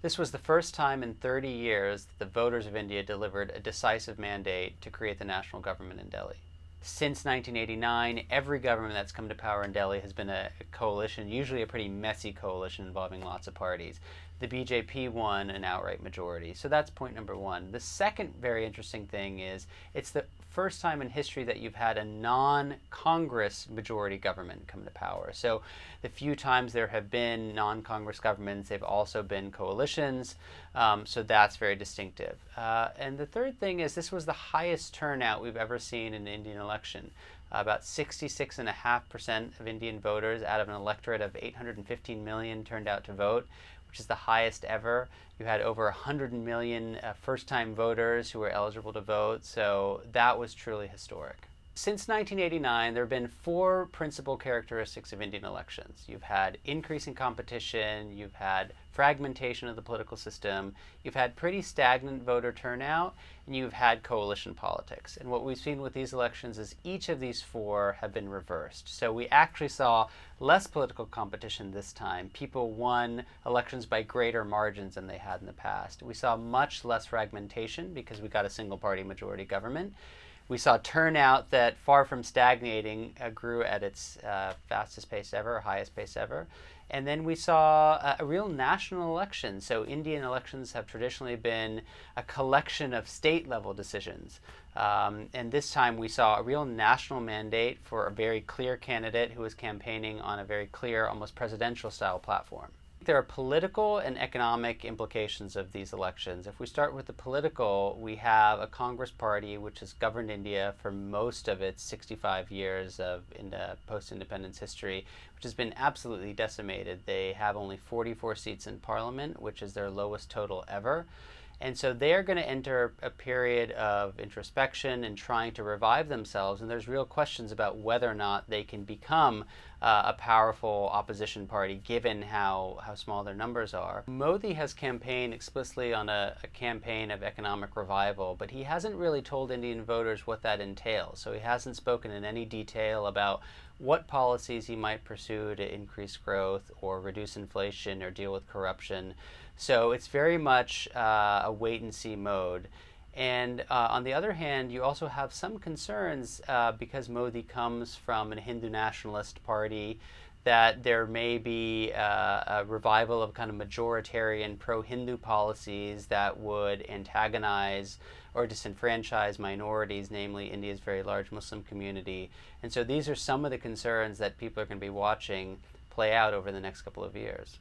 This was the first time in 30 years that the voters of India delivered a decisive mandate to create the national government in Delhi. Since 1989, every government that's come to power in Delhi has been a coalition, usually a pretty messy coalition involving lots of parties. The BJP won an outright majority. So that's point number one. The second very interesting thing is it's the first time in history that you've had a non-Congress majority government come to power. So the few times there have been non-Congress governments, they've also been coalitions. So that's very distinctive. And the third thing is this was the highest turnout we've ever seen in an Indian election. About 66.5% of Indian voters out of an electorate of 815 million turned out to vote, which is the highest ever. You had over 100 million first-time voters who were eligible to vote, so that was truly historic. Since 1989, there have been four principal characteristics of Indian elections. You've had increasing competition, you've had fragmentation of the political system, you've had pretty stagnant voter turnout, and you've had coalition politics. And what we've seen with these elections is each of these four have been reversed. So we actually saw less political competition this time. People won elections by greater margins than they had in the past. We saw much less fragmentation because we got a single-party majority government. We saw turnout that, far from stagnating, grew at its fastest pace ever, highest pace ever. And then we saw a real national election. So Indian elections have traditionally been a collection of state-level decisions. And this time we saw a real national mandate for a very clear candidate who was campaigning on a very clear, almost presidential-style platform. There are political and economic implications of these elections. If we start with the political, we have a Congress party which has governed India for most of its 65 years of post-independence history, which has been absolutely decimated. They have only 44 seats in parliament, which is their lowest total ever. And so they're going to enter a period of introspection and trying to revive themselves. And there's real questions about whether or not they can become a powerful opposition party given how small their numbers are. Modi has campaigned explicitly on a campaign of economic revival, but he hasn't really told Indian voters what that entails. So he hasn't spoken in any detail about what policies he might pursue to increase growth or reduce inflation or deal with corruption. So it's very much a wait-and-see mode. And on the other hand, you also have some concerns because Modi comes from a Hindu nationalist party that there may be a revival of kind of majoritarian pro-Hindu policies that would antagonize or disenfranchise minorities, namely India's very large Muslim community. And so these are some of the concerns that people are going to be watching play out over the next couple of years.